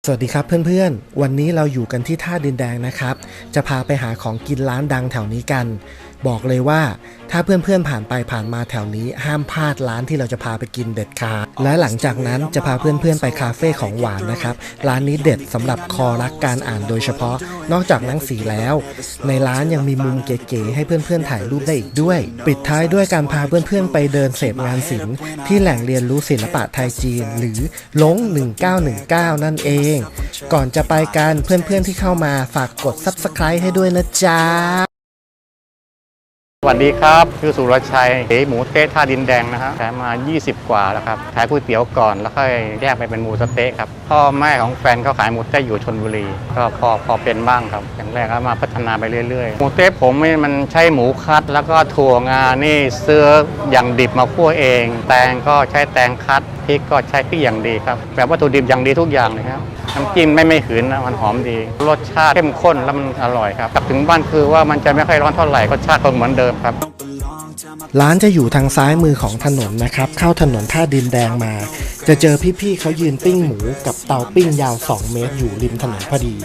สวัสดีครับเพื่อนๆวันนี้เราอยู่กันที่ท่าดินแดงนะครับจะพาไปหาของกินร้านดังแถวนี้กันบอกเลยว่าถ้าเพื่อนๆผ่านไปผ่านมาแถวนี้ห้ามพลาดร้านที่เราจะพาไปกินเด็ดขาดและหลังจากนั้นจะพาเพื่อนๆไปคาเฟ่ของหวานนะครับร้านนี้เด็ดสำหรับคอรักการอ่านโดยเฉพาะนอกจากหนังสือแล้วในร้านยังมีมุมเก๋ๆให้เพื่อนๆถ่ายรูปได้อีกด้วยปิดท้ายด้วยการพาเพื่อนๆไปเดินเสพงานศิลป์ที่แหล่งเรียนรู้ศิลปะไทยจีนหรือหลง1919นั่นเองก่อนจะไปกันเพื่อนๆที่เข้ามาฝากกด Subscribe ให้ด้วยนะจ๊ะสวัสดีครับชื่อสุรชัยหมูเต๊ะท่าดินแดงนะครับขายมา20 กว่าแล้วครับขายก๋วยเตี๋ยวก่อนแล้วค่อยแยกไปเป็นหมูสเต๊ะครับพ่อแม่ของแฟนเขาขายหมูเต๊ะอยู่ชลบุรีก็พอเป็นบ้างครับอย่างแรกก็มาพัฒนาไปเรื่อยๆหมูเต๊ะผมมันใช้หมูคัดแล้วก็ถั่วงานี่ซื้ออย่างดิบมาคั่วเองแตงก็ใช้แตงคัดพริกก็ใช้พริกอย่างดีครับแบบวัตถุดิบอย่างดีทุกอย่างเลยครับน้ำจิ้มไม่หืนนะมันหอมดีรสชาติเข้มข้นแล้วมันอร่อยครับกลับถึงบ้านคือว่ามันจะไม่ค่อยร้อนเท่าไหร่รสชาติก็เหมือนเดิมครับร้านจะอยู่ทางซ้ายมือของถนนนะครับเข้าถนนท่าดินแดงมาจะเจอพี่ๆเขายืนปิ้งหมูกับเตาปิ้งยาว2 เมตรอยู่ริมถนนพอดี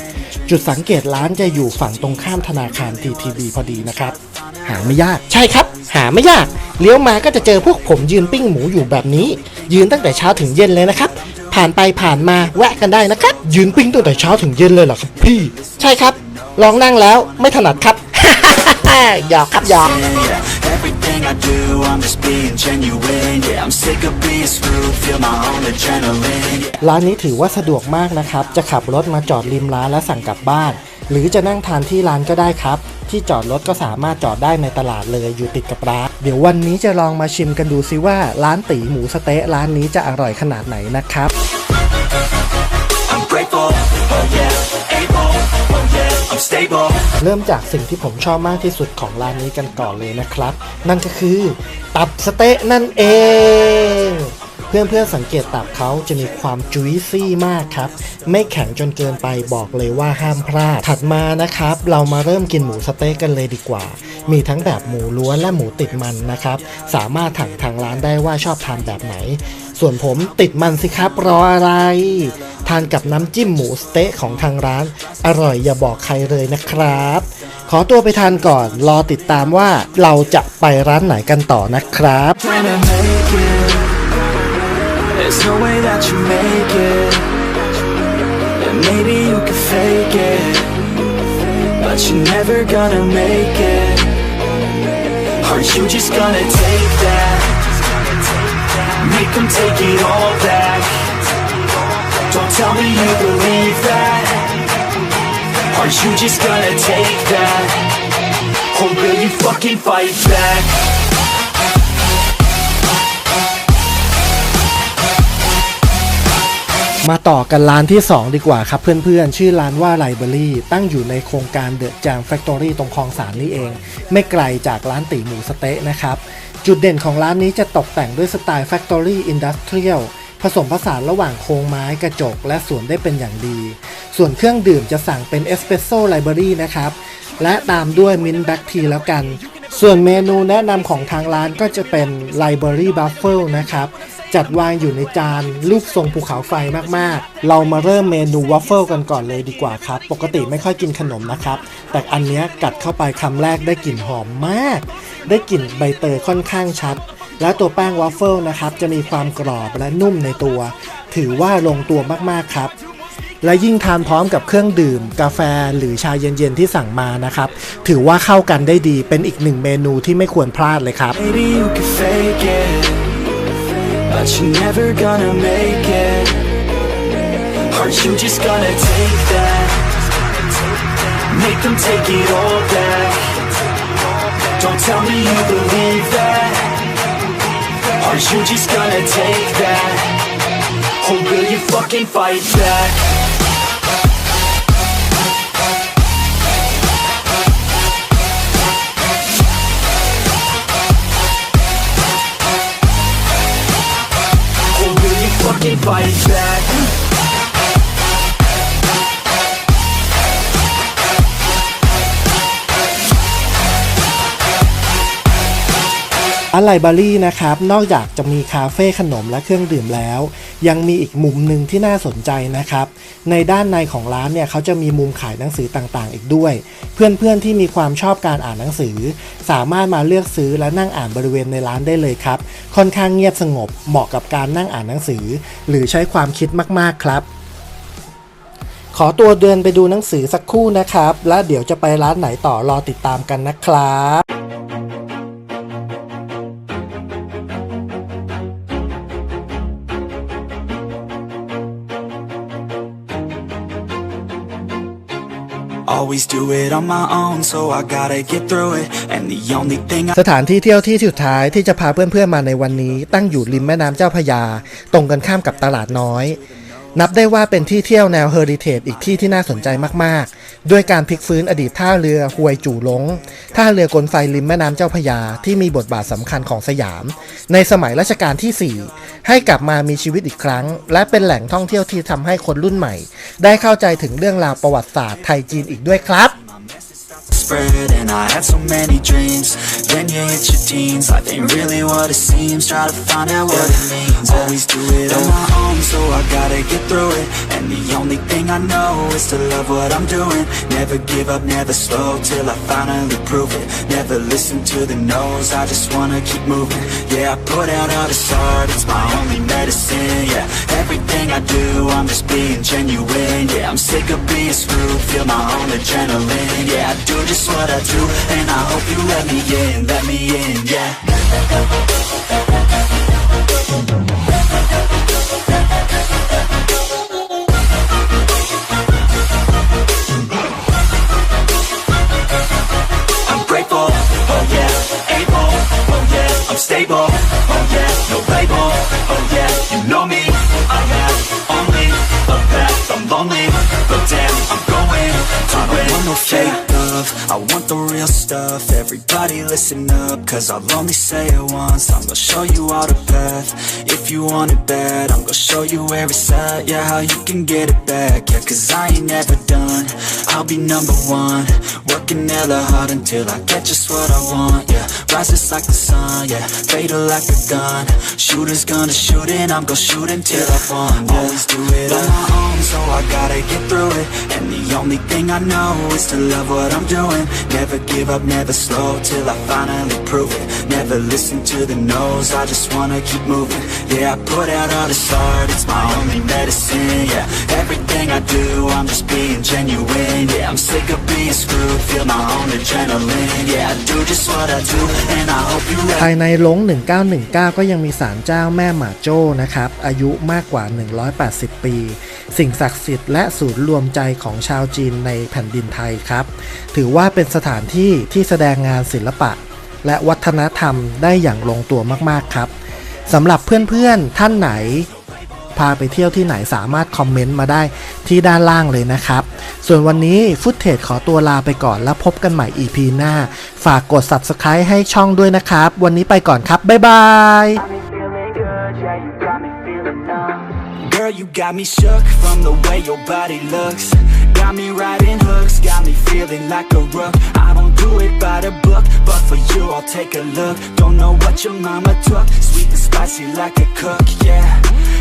จุดสังเกตร้านจะอยู่ฝั่งตรงข้ามธนาคาร TTB พอดีนะครับหาไม่ยากใช่ครับหาไม่ยากเลี้ยวมาก็จะเจอพวกผมยืนปิ้งหมูอยู่แบบนี้ยืนตั้งแต่เช้าถึงเย็นเลยนะครับผ่านไปผ่านมาแวะกันได้นะครับยืนปิ้งตั้งแต่เช้าถึงเย็นเลยเหรอครับพี่ใช่ครับลองนั่งแล้วไม่ถนัดครับ หยอกครับหยอกร้านนี้ถือว่าสะดวกมากนะครับจะขับรถมาจอดริมร้านและสั่งกลับบ้านหรือจะนั่งทานที่ร้านก็ได้ครับที่จอดรถก็สามารถจอดได้ในตลาดเลยอยู่ติดกับร้านเดี๋ยววันนี้จะลองมาชิมกันดูซิว่าร้านตีหมูสะเต๊ะร้านนี้จะอร่อยขนาดไหนนะครับเริ่มจากสิ่งที่ผมชอบมากที่สุดของร้านนี้กันก่อนเลยนะครับนั่นก็คือตับสะเต๊ะนั่นเองเพื่อนๆสังเกตตับเขาจะมีความจุยซี่มากครับไม่แข็งจนเกินไปบอกเลยว่าห้ามพลาดถัดมานะครับเรามาเริ่มกินหมูสะเต๊ะกันเลยดีกว่ามีทั้งแบบหมูล้วนและหมูติดมันนะครับสามารถถังทางร้านได้ว่าชอบทานแบบไหนส่วนผมติดมันสิครับรออะไรทานกับน้ำจิ้มหมูสเต๊ะของทางร้านอร่อยอย่าบอกใครเลยนะครับขอตัวไปทานก่อนรอติดตามว่าเราจะไปร้านไหนกันต่อนะครับ There's no way that you make it. And maybe you can fake it, but you're never gonna make it. Are you just gonna take that? Make them take it all back. Don't tell me you believe that. Are you just gonna take that? Or will you fucking fight back?มาต่อกันร้านที่2ดีกว่าครับเพื่อนๆชื่อร้านว่าไลเบอรี่ตั้งอยู่ในโครงการเดอะจามแฟคทอรี่ตรงคลองสานนี่เองไม่ไกลจากร้านตีหมูสะเต๊ะนะครับจุดเด่นของร้านนี้จะตกแต่งด้วยสไตล์แฟคทอรี่อินดัสเทรียลผสมผสานระหว่างโครงไม้กระจกและสวนได้เป็นอย่างดีส่วนเครื่องดื่มจะสั่งเป็นเอสเปรสโซ่ไลเบอรี่นะครับและตามด้วยมินท์แบล็คทีแล้วกันส่วนเมนูแนะนำของทางร้านก็จะเป็นไลเบอรี่บัฟเฟิลนะครับจัดวางอยู่ในจานรูปทรงภูเขาไฟมากๆเรามาเริ่มเมนูวัฟเฟิลกันก่อนเลยดีกว่าครับปกติไม่ค่อยกินขนมนะครับแต่อันเนี้ยกัดเข้าไปคำแรกได้กลิ่นหอมมากได้กลิ่นใบเตยค่อนข้างชัดและตัวแป้งวัฟเฟิลนะครับจะมีความกรอบและนุ่มในตัวถือว่าลงตัวมากๆครับและยิ่งทานพร้อมกับเครื่องดื่มกาแฟหรือชาเย็นๆที่สั่งมานะครับถือว่าเข้ากันได้ดีเป็นอีกหนึ่งเมนูที่ไม่ควรพลาดเลยครับBut you're never gonna make it. Are you just gonna take that? Make them take it all back. Don't tell me you believe that. Are you just gonna take that? Or will you fucking fight back? ร้านไลบรารีนะครับนอกจากจะมีคาเฟ่ขนมและเครื่องดื่มแล้วยังมีอีกมุมหนึ่งที่น่าสนใจนะครับในด้านในของร้านเนี่ยเขาจะมีมุมขายหนังสือต่างๆอีกด้วยเพื่อนๆที่มีความชอบการอ่านหนังสือสามารถมาเลือกซื้อและนั่งอ่านบริเวณในร้านได้เลยครับค่อนข้างเงียบสงบเหมาะกับการนั่งอ่านหนังสือหรือใช้ความคิดมากๆครับขอตัวเดินไปดูหนังสือสักครู่นะครับและเดี๋ยวจะไปร้านไหนต่อรอติดตามกันนะครับ Always do it on my own, so I gotta get through it. And the only thing สถานที่เที่ยวที่สุดท้ายที่จะพาเพื่อนๆมาในวันนี้ตั้งอยู่ริมแม่น้ำเจ้าพระยาตรงกันข้ามกับตลาดน้อยนับได้ว่าเป็นที่เที่ยวแนวเฮอริเทจอีกที่ที่น่าสนใจมากๆด้วยการพลิกฟื้นอดีตท่าเรือฮวยจู่หลงท่าเรือกลไฟริมแม่น้ำเจ้าพระยาที่มีบทบาทสำคัญของสยามในสมัยรัชกาลที่ 4ให้กลับมามีชีวิตอีกครั้งและเป็นแหล่งท่องเที่ยวที่ทำให้คนรุ่นใหม่ได้เข้าใจถึงเรื่องราวประวัติศาสตร์ไทยจีนอีกด้วยครับ spread and I had so many dreams. Then you hit your teens, life ain't really what it seems. Try to find out what it means. Always do it on my own, so I gotta get through it. And the only thing I know is to love what I'm doing. Never give up, never slow till I finally prove it. Never listen to the no's, I just wanna keep moving. Yeah, I put out all this art, it's my only medicine. Yeah, everything I do, I'm just being genuine. Yeah, I'm sick of being screwed, feel my own adrenaline. Yeah, I do just what I do, and I hope you let me in, yeah. I'm grateful, oh yeah, able, oh yeah, I'm stable, oh yeah, no label, oh yeah, you know me, I have only a path, I'm lonely, but damn, I'm going to win. I want no fake love, I want the real stuff. Everybody listen up, cause I'll only say it once. I'm gonna show you all the path. If you want it bad, I'm gonna show you where it's at. Yeah, how you can get it back. Yeah, cause I ain't never done, I'll be number one. Working hella hard until I get just what I want. Yeah, rises like the sun, yeah, fatal like a gun. Shooters gonna shoot and I'm gonna shoot until I won. Yeah. Always do it on my own, so I gotta get through it. And the only thing I know is to love what I'm doing. Never give up, never slow till I finally prove it. Never listen to the no's, I just wanna keep moving. Yeah, I put out all this art, it's my only medicine. Yeah, everything I do, I'm just being genuine. Yeah, I'm sick of being screwed, feel my own adrenaline. Yeah, I do just what I do, and I hope you ภายในโรง1919ก็ยังมีศาลเจ้าแม่หมาโจ้นะครับอายุมากกว่า180ปีสิ่งศักดิ์สิทธิ์และศูนย์รวมใจของชาวจีนในแผ่นดินไทยครับถือว่าเป็นสถานที่ที่แสดงงานศิลปะและวัฒนธรรมได้อย่างลงตัวมากๆครับสำหรับเพื่อนๆท่านไหนพาไปเที่ยวที่ไหนสามารถคอมเมนต์มาได้ที่ด้านล่างเลยนะครับส่วนวันนี้ฟุตเทจขอตัวลาไปก่อนแล้วพบกันใหม่ EP หน้าฝากกด Subscribe ให้ช่องด้วยนะครับวันนี้ไปก่อนครับบ๊ายบาย Girl, you got me shook from the way your body looks. Got me riding hooks, got me feeling like a rook. I don't do it by the book, but for you I'll take a look. Don't know what your mama took, sweet and spicy like a cook, yeah.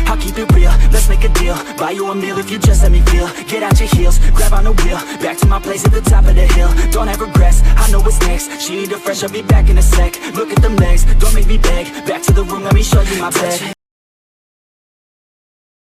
I'll keep it real, let's make a deal. Buy you a meal if you just let me feel. Get out your heels, grab on the wheel. Back to my place at the top of the hill. Don't have regrets, I know what's next. She need a fresh, I'll be back in a sec. Look at them legs, don't make me beg. Back to the room, let me show you my bed.